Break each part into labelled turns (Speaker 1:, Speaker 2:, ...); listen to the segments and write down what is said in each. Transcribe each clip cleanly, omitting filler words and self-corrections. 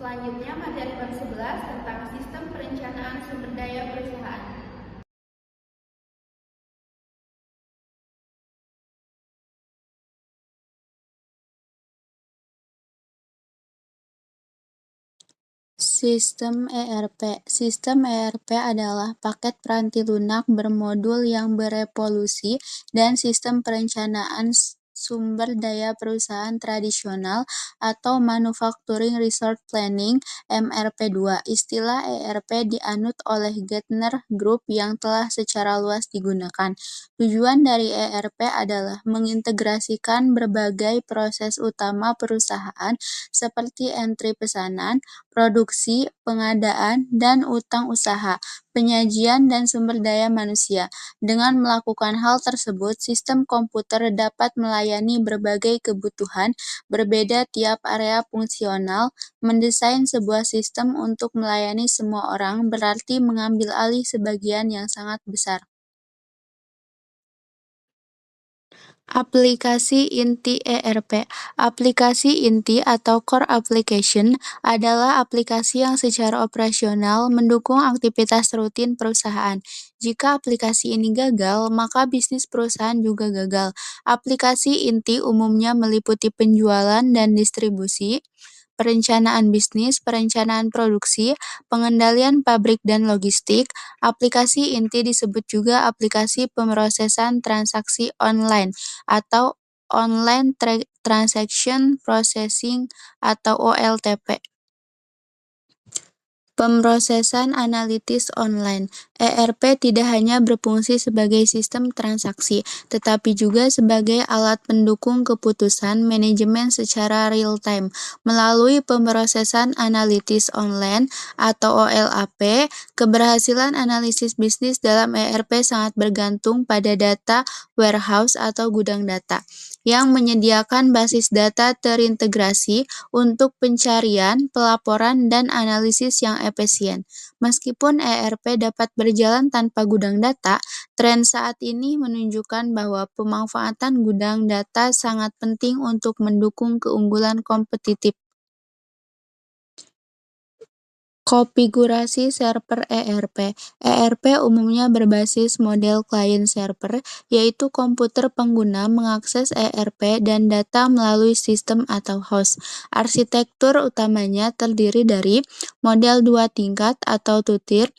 Speaker 1: Selanjutnya materi bab 11 tentang sistem perencanaan sumber daya perusahaan.
Speaker 2: Sistem ERP. Sistem ERP adalah paket peranti lunak bermodul yang berevolusi dan sistem perencanaan sumber daya perusahaan tradisional atau Manufacturing Resource Planning (MRP2). Istilah ERP dianut oleh Gartner Group yang telah secara luas digunakan. Tujuan dari ERP adalah mengintegrasikan berbagai proses utama perusahaan seperti entry pesanan, produksi, pengadaan, dan utang usaha, penyajian, dan sumber daya manusia. Dengan melakukan hal tersebut, sistem komputer dapat melayani berbagai kebutuhan berbeda tiap area fungsional. Mendesain sebuah sistem untuk melayani semua orang berarti mengambil alih sebagian yang sangat besar. Aplikasi inti ERP. Aplikasi inti atau core application adalah aplikasi yang secara operasional mendukung aktivitas rutin perusahaan. Jika aplikasi ini gagal, maka bisnis perusahaan juga gagal. Aplikasi inti umumnya meliputi penjualan dan distribusi, perencanaan bisnis, perencanaan produksi, pengendalian pabrik dan logistik. Aplikasi inti disebut juga aplikasi pemrosesan transaksi online atau Online Transaction Processing atau OLTP. Pemrosesan analitis online. ERP tidak hanya berfungsi sebagai sistem transaksi, tetapi juga sebagai alat pendukung keputusan manajemen secara real-time. Melalui pemrosesan analitis online atau OLAP, keberhasilan analisis bisnis dalam ERP sangat bergantung pada data warehouse atau gudang data, yang menyediakan basis data terintegrasi untuk pencarian, pelaporan, dan analisis yang efisien. Meskipun ERP dapat berjalan tanpa gudang data, tren saat ini menunjukkan bahwa pemanfaatan gudang data sangat penting untuk mendukung keunggulan kompetitif. Konfigurasi server ERP. ERP umumnya berbasis model client-server, yaitu komputer pengguna mengakses ERP dan data melalui sistem atau host. Arsitektur utamanya terdiri dari model 2 tingkat atau two-tier,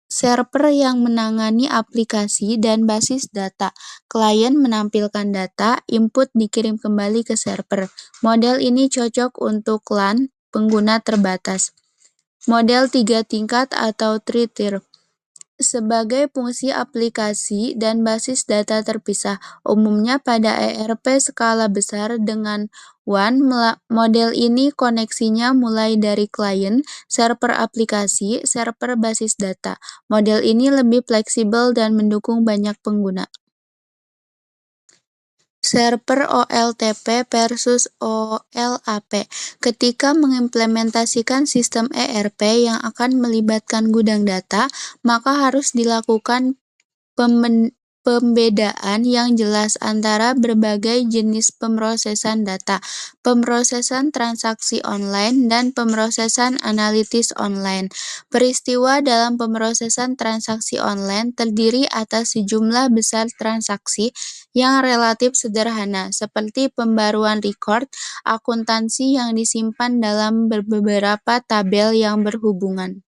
Speaker 2: server yang menangani aplikasi dan basis data. Klien menampilkan data, input dikirim kembali ke server. Model ini cocok untuk LAN, pengguna terbatas. Model 3 tingkat atau three-tier sebagai fungsi aplikasi dan basis data terpisah, umumnya pada ERP skala besar dengan WAN. Model ini koneksinya mulai dari klien, server aplikasi, server basis data. Model ini lebih fleksibel dan mendukung banyak pengguna. Server OLTP versus OLAP. Ketika mengimplementasikan sistem ERP yang akan melibatkan gudang data, maka harus dilakukan pembedaan yang jelas antara berbagai jenis pemrosesan data, pemrosesan transaksi online, dan pemrosesan analitis online. Peristiwa dalam pemrosesan transaksi online terdiri atas sejumlah besar transaksi yang relatif sederhana, seperti pembaruan record, akuntansi yang disimpan dalam beberapa tabel yang berhubungan.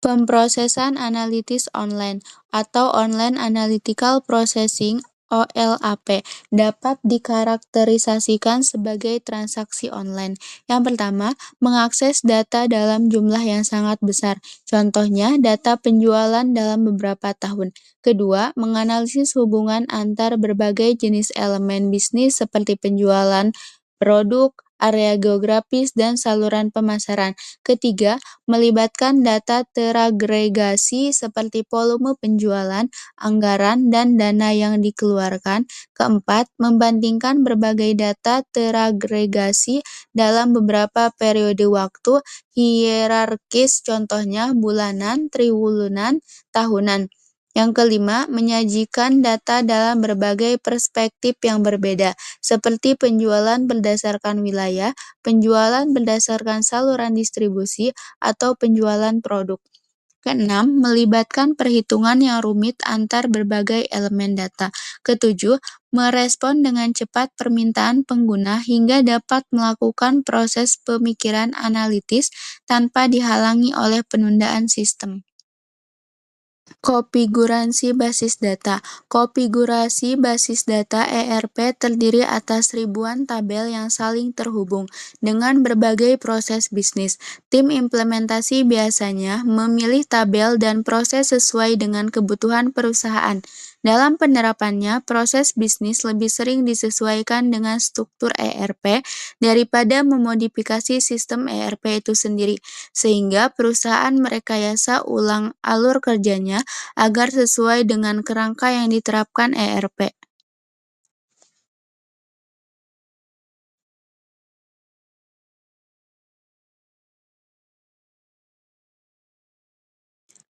Speaker 2: Pemrosesan analitis online atau Online Analytical Processing OLAP dapat dikarakterisasikan sebagai transaksi online. Yang pertama, mengakses data dalam jumlah yang sangat besar. Contohnya, data penjualan dalam beberapa tahun. Kedua, menganalisis hubungan antar berbagai jenis elemen bisnis seperti penjualan, produk, area geografis, dan saluran pemasaran. Ketiga, melibatkan data teragregasi seperti volume penjualan, anggaran, dan dana yang dikeluarkan. Keempat, membandingkan berbagai data teragregasi dalam beberapa periode waktu hierarkis, contohnya bulanan, triwulan, tahunan. Yang kelima, menyajikan data dalam berbagai perspektif yang berbeda, seperti penjualan berdasarkan wilayah, penjualan berdasarkan saluran distribusi, atau penjualan produk. Keenam, melibatkan perhitungan yang rumit antar berbagai elemen data. Ketujuh, merespon dengan cepat permintaan pengguna hingga dapat melakukan proses pemikiran analitis tanpa dihalangi oleh penundaan sistem. Konfigurasi basis data. Konfigurasi basis data ERP terdiri atas ribuan tabel yang saling terhubung dengan berbagai proses bisnis. Tim implementasi biasanya memilih tabel dan proses sesuai dengan kebutuhan perusahaan. Dalam penerapannya, proses bisnis lebih sering disesuaikan dengan struktur ERP daripada memodifikasi sistem ERP itu sendiri, sehingga perusahaan merekayasa ulang alur kerjanya agar sesuai dengan kerangka yang diterapkan ERP.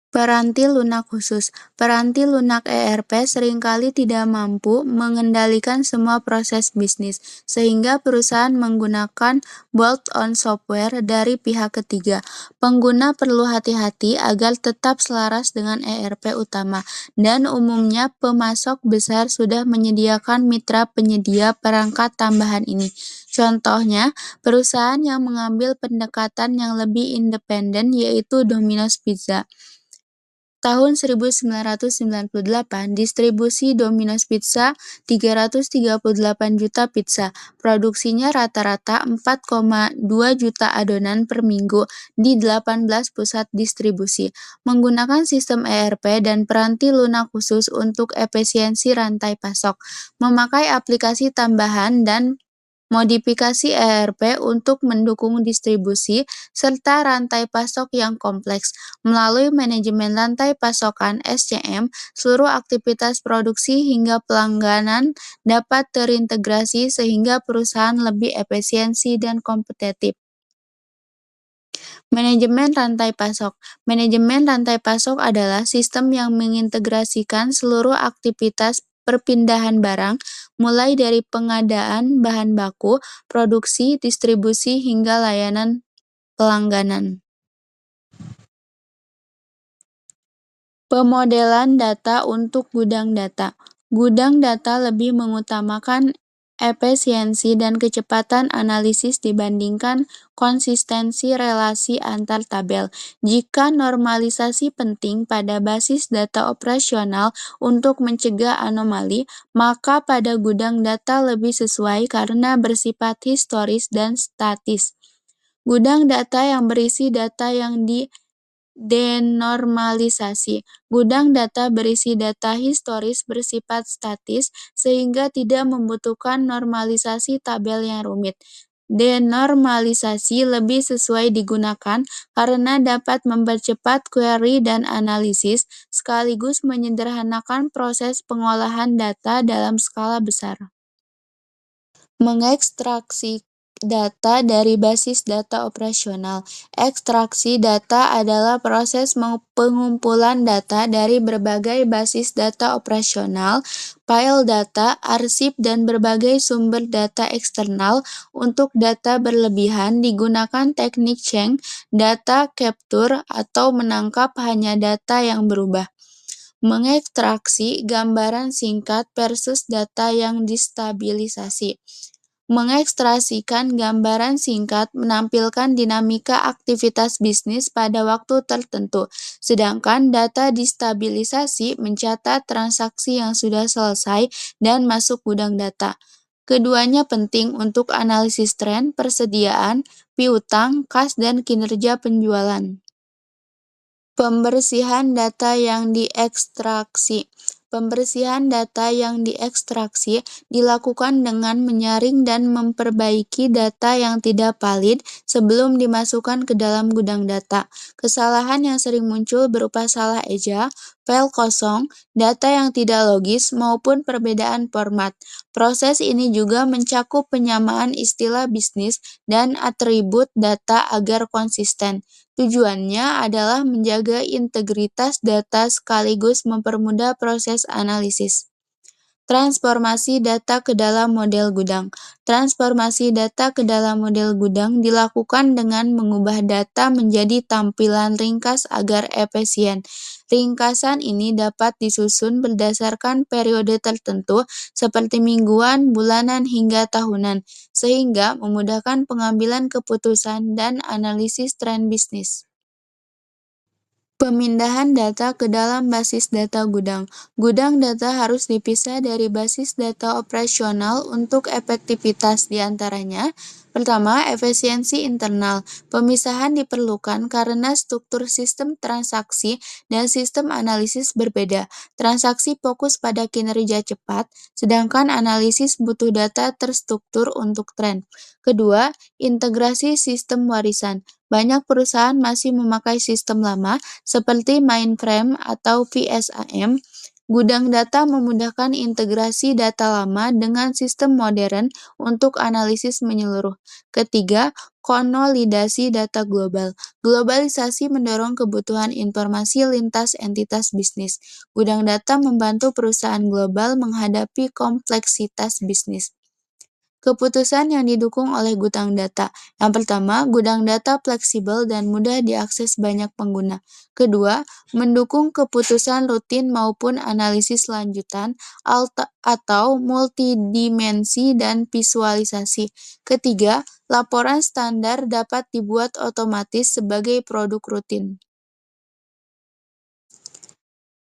Speaker 2: Peranti lunak khusus. Peranti lunak ERP seringkali tidak mampu mengendalikan semua proses bisnis, sehingga perusahaan menggunakan bolt-on software dari pihak ketiga. Pengguna perlu hati-hati agar tetap selaras dengan ERP utama, dan umumnya pemasok besar sudah menyediakan mitra penyedia perangkat tambahan ini. Contohnya, perusahaan yang mengambil pendekatan yang lebih independen yaitu Domino's Pizza. Tahun 1998, distribusi Domino's Pizza 338 juta pizza. Produksinya rata-rata 4,2 juta adonan per minggu di 18 pusat distribusi. Menggunakan sistem ERP dan peranti lunak khusus untuk efisiensi rantai pasok. Memakai aplikasi tambahan dan modifikasi ERP untuk mendukung distribusi serta rantai pasok yang kompleks. Melalui manajemen rantai pasokan (SCM), seluruh aktivitas produksi hingga pelangganan dapat terintegrasi sehingga perusahaan lebih efisiensi dan kompetitif. Manajemen rantai pasok. Manajemen rantai pasok adalah sistem yang mengintegrasikan seluruh aktivitas perpindahan barang, mulai dari pengadaan bahan baku, produksi, distribusi, hingga layanan pelangganan. Pemodelan data untuk gudang data. Gudang data lebih mengutamakan efisiensi dan kecepatan analisis dibandingkan konsistensi relasi antar tabel. Jika normalisasi penting pada basis data operasional untuk mencegah anomali, maka pada gudang data lebih sesuai karena bersifat historis dan statis. Gudang data yang berisi data yang denormalisasi. Gudang data berisi data historis bersifat statis sehingga tidak membutuhkan normalisasi tabel yang rumit. Denormalisasi lebih sesuai digunakan karena dapat mempercepat query dan analisis sekaligus menyederhanakan proses pengolahan data dalam skala besar. Mengekstraksi data dari basis data operasional. Ekstraksi data adalah proses pengumpulan data dari berbagai basis data operasional, file data, arsip, dan berbagai sumber data eksternal. Untuk data berlebihan digunakan teknik change, data capture, atau menangkap hanya data yang berubah. Mengekstraksi gambaran singkat versus data yang distabilisasi. Mengekstrasikan gambaran singkat menampilkan dinamika aktivitas bisnis pada waktu tertentu, sedangkan data distabilisasi mencatat transaksi yang sudah selesai dan masuk gudang data. Keduanya penting untuk analisis tren, persediaan, piutang, kas, dan kinerja penjualan. Pembersihan data yang diekstraksi. Pembersihan data yang diekstraksi dilakukan dengan menyaring dan memperbaiki data yang tidak valid sebelum dimasukkan ke dalam gudang data. Kesalahan yang sering muncul berupa salah eja, file kosong, data yang tidak logis, maupun perbedaan format. Proses ini juga mencakup penyamaan istilah bisnis dan atribut data agar konsisten. Tujuannya adalah menjaga integritas data sekaligus mempermudah proses analisis. Transformasi data ke dalam model gudang. Transformasi data ke dalam model gudang dilakukan dengan mengubah data menjadi tampilan ringkas agar efisien. Ringkasan ini dapat disusun berdasarkan periode tertentu seperti mingguan, bulanan, hingga tahunan, sehingga memudahkan pengambilan keputusan dan analisis tren bisnis. Pemindahan data ke dalam basis data gudang. Gudang data harus dipisah dari basis data operasional untuk efektivitas diantaranya. Pertama, efisiensi internal. Pemisahan diperlukan karena struktur sistem transaksi dan sistem analisis berbeda. Transaksi fokus pada kinerja cepat, sedangkan analisis butuh data terstruktur untuk tren. Kedua, integrasi sistem warisan. Banyak perusahaan masih memakai sistem lama, seperti mainframe atau VSAM. Gudang data memudahkan integrasi data lama dengan sistem modern untuk analisis menyeluruh. Ketiga, konsolidasi data global. Globalisasi mendorong kebutuhan informasi lintas entitas bisnis. Gudang data membantu perusahaan global menghadapi kompleksitas bisnis. Keputusan yang didukung oleh gudang data. Yang pertama, gudang data fleksibel dan mudah diakses banyak pengguna. Kedua, mendukung keputusan rutin maupun analisis lanjutan atau multidimensi dan visualisasi. Ketiga, laporan standar dapat dibuat otomatis sebagai produk rutin.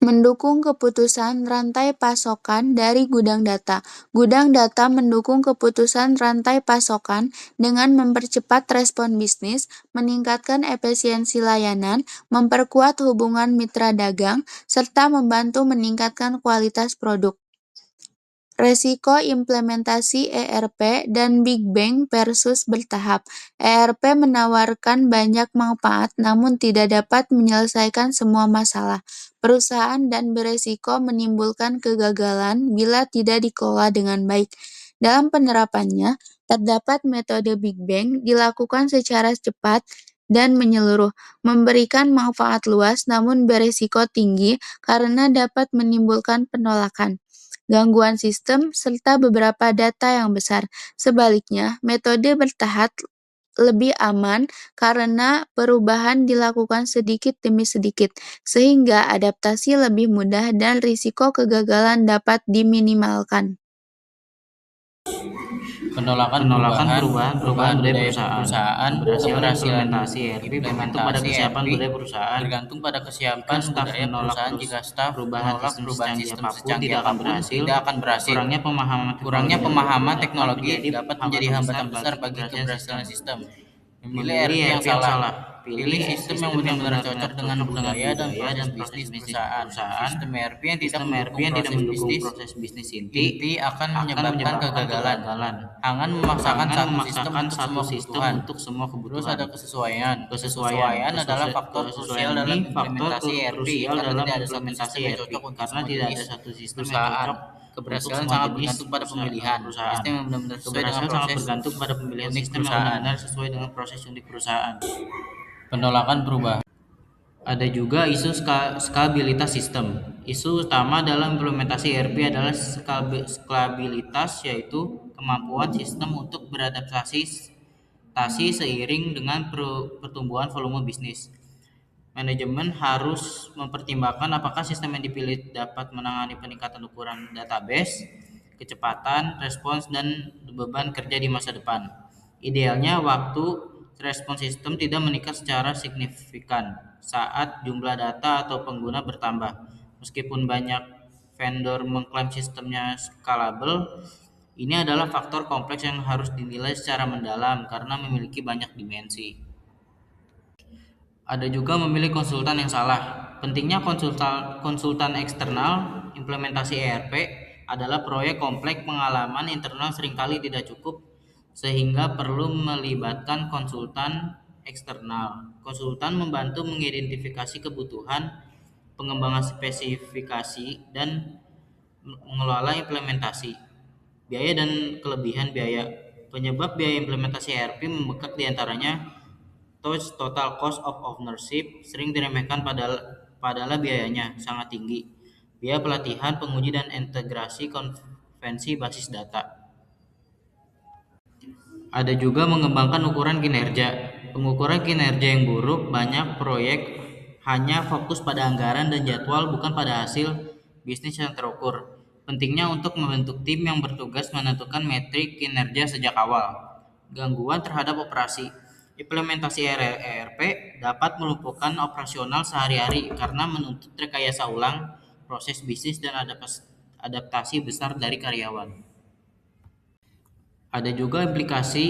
Speaker 2: Mendukung keputusan rantai pasokan dari gudang data. Gudang data mendukung keputusan rantai pasokan dengan mempercepat respon bisnis, meningkatkan efisiensi layanan, memperkuat hubungan mitra dagang, serta membantu meningkatkan kualitas produk. Resiko implementasi ERP dan Big Bang versus bertahap. ERP menawarkan banyak manfaat namun tidak dapat menyelesaikan semua masalah. Perusahaan dan beresiko menimbulkan kegagalan bila tidak dikelola dengan baik. Dalam penerapannya, terdapat metode Big Bang dilakukan secara cepat dan menyeluruh, memberikan manfaat luas namun beresiko tinggi karena dapat menimbulkan penolakan, gangguan sistem, serta beberapa data yang besar. Sebaliknya, metode bertahap lebih aman karena perubahan dilakukan sedikit demi sedikit, sehingga adaptasi lebih mudah dan risiko kegagalan dapat diminimalkan.
Speaker 3: Penolakan perubahan budaya perusahaan, keberhasilan implementasi bergantung pada kesiapan budaya perusahaan. Bergantung pada kesiapan budaya perusahaan. Jika staf menolak perubahan sistem secanggih apapun tidak akan berhasil. Kurangnya pemahaman teknologi dapat menjadi hambatan besar bagi keberhasilan sistem. Memilih ERP yang salah. Pilih sistem yang benar-benar cocok dengan budaya dan proses bisnis perusahaan. Sistem ERP yang tidak mendukung proses bisnis inti akan menyebabkan kegagalan. Jangan memaksakan satu sistem untuk semua kebutuhan. Terus ada kesesuaian. Kesesuaian adalah faktor krusial dalam implementasi ERP karena tidak ada satu sistem yang cocok. Keberhasilan sangat bergantung pada pemilihan sistem yang benar-benar sesuai dengan proses bergantung pada pemilihan sistem yang benar-benar sesuai dengan proses unik perusahaan. Penolakan perubahan. Ada juga isu skalabilitas sistem. Isu utama dalam implementasi ERP adalah skalabilitas, yaitu kemampuan sistem untuk beradaptasi seiring dengan pertumbuhan volume bisnis. Manajemen harus mempertimbangkan apakah sistem yang dipilih dapat menangani peningkatan ukuran database, kecepatan respons, dan beban kerja di masa depan. Idealnya, waktu respons sistem tidak meningkat secara signifikan saat jumlah data atau pengguna bertambah. Meskipun banyak vendor mengklaim sistemnya scalable, ini adalah faktor kompleks yang harus dinilai secara mendalam karena memiliki banyak dimensi. Ada juga memilih konsultan yang salah. Pentingnya konsultan eksternal. Implementasi ERP adalah proyek kompleks, pengalaman internal seringkali tidak cukup sehingga perlu melibatkan konsultan eksternal. Konsultan membantu mengidentifikasi kebutuhan, pengembangan spesifikasi, dan mengelola implementasi. Biaya dan kelebihan biaya. Penyebab biaya implementasi ERP membengkak diantaranya total cost of ownership sering diremehkan padahal biayanya sangat tinggi. Biaya pelatihan, penguji, dan integrasi konvensi basis data. Ada juga mengembangkan ukuran kinerja. Pengukuran kinerja yang buruk, banyak proyek hanya fokus pada anggaran dan jadwal, bukan pada hasil bisnis yang terukur. Pentingnya untuk membentuk tim yang bertugas menentukan metrik kinerja sejak awal. Gangguan terhadap operasi. Implementasi ERP dapat melumpuhkan operasional sehari-hari karena menuntut rekayasa ulang, proses bisnis, dan adaptasi besar dari karyawan. Ada juga implikasi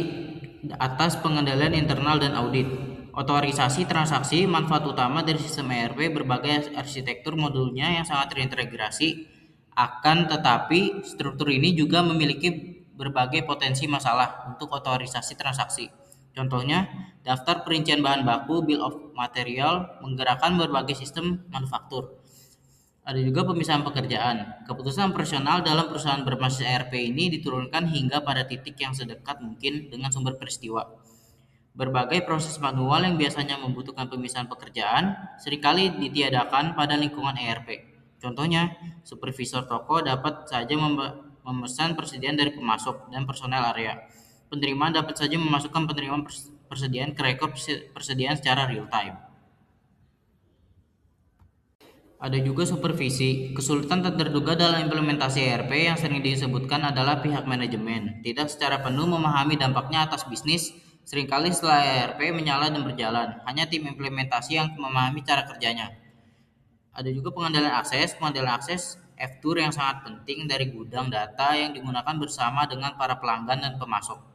Speaker 3: atas pengendalian internal dan audit. Otorisasi transaksi, manfaat utama dari sistem ERP berbagai arsitektur modulnya yang sangat terintegrasi. Akan tetapi, struktur ini juga memiliki berbagai potensi masalah untuk otorisasi transaksi. Contohnya, daftar perincian bahan baku, bill of material, menggerakkan berbagai sistem manufaktur. Ada juga pemisahan pekerjaan. Keputusan operasional dalam perusahaan berbasis ERP ini diturunkan hingga pada titik yang sedekat mungkin dengan sumber peristiwa. Berbagai proses manual yang biasanya membutuhkan pemisahan pekerjaan seringkali ditiadakan pada lingkungan ERP. Contohnya, supervisor toko dapat saja memesan persediaan dari pemasok dan personel area. Penerimaan dapat saja memasukkan penerimaan persediaan ke rekor persediaan secara real time. Ada juga supervisi. Kesulitan terduga dalam implementasi ERP yang sering disebutkan adalah pihak manajemen tidak secara penuh memahami dampaknya atas bisnis. Seringkali setelah ERP menyala dan berjalan, hanya tim implementasi yang memahami cara kerjanya. Ada juga pengendalian akses F-tour yang sangat penting dari gudang data yang digunakan bersama dengan para pelanggan dan pemasok.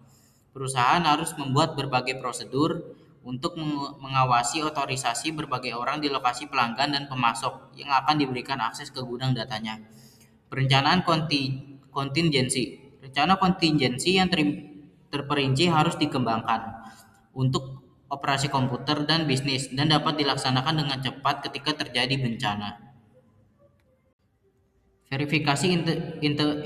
Speaker 3: Perusahaan harus membuat berbagai prosedur untuk mengawasi otorisasi berbagai orang di lokasi pelanggan dan pemasok yang akan diberikan akses ke gudang datanya. Perencanaan kontingensi. Rencana kontingensi yang terperinci harus dikembangkan untuk operasi komputer dan bisnis dan dapat dilaksanakan dengan cepat ketika terjadi bencana. Verifikasi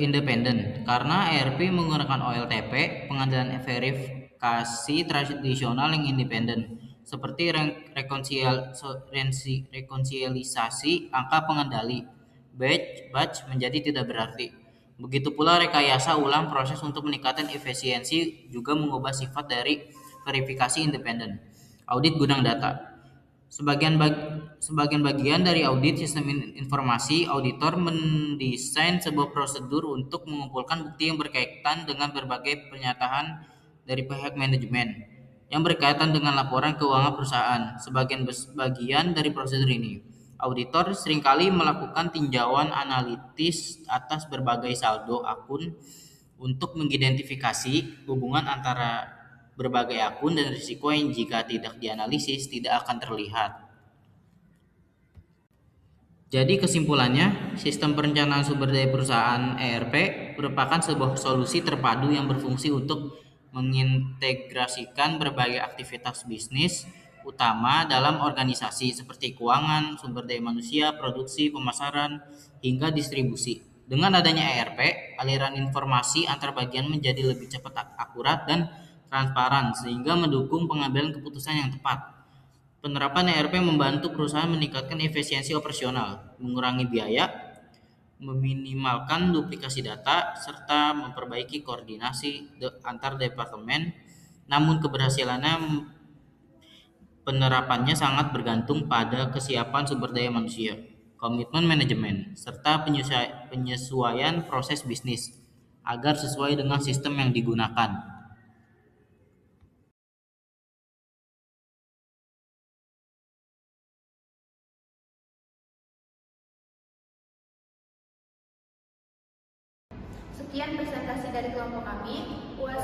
Speaker 3: independen. Karena ERP menggunakan OLTP, pengendalian verifikasi tradisional yang independen seperti rekonsiliasi angka pengendali batch menjadi tidak berarti. Begitu pula rekayasa ulang proses untuk meningkatkan efisiensi juga mengubah sifat dari verifikasi independen. Audit gudang data. Sebagian bagian dari audit sistem informasi, auditor mendesain sebuah prosedur untuk mengumpulkan bukti yang berkaitan dengan berbagai pernyataan dari pihak manajemen yang berkaitan dengan laporan keuangan perusahaan. Bagian dari prosedur ini, auditor seringkali melakukan tinjauan analitis atas berbagai saldo akun untuk mengidentifikasi hubungan antara berbagai akun dan risiko yang jika tidak dianalisis tidak akan terlihat. Jadi kesimpulannya, sistem perencanaan sumber daya perusahaan ERP merupakan sebuah solusi terpadu yang berfungsi untuk mengintegrasikan berbagai aktivitas bisnis utama dalam organisasi seperti keuangan, sumber daya manusia, produksi, pemasaran, hingga distribusi. Dengan adanya ERP, aliran informasi antar bagian menjadi lebih cepat, akurat, dan transparan sehingga mendukung pengambilan keputusan yang tepat. Penerapan ERP membantu perusahaan meningkatkan efisiensi operasional, mengurangi biaya, meminimalkan duplikasi data, serta memperbaiki koordinasi antar departemen. Namun keberhasilannya penerapannya sangat bergantung pada kesiapan sumber daya manusia, komitmen manajemen, serta penyesuaian proses bisnis agar sesuai dengan sistem yang digunakan.
Speaker 1: Sekian presentasi dari kelompok kami. UAS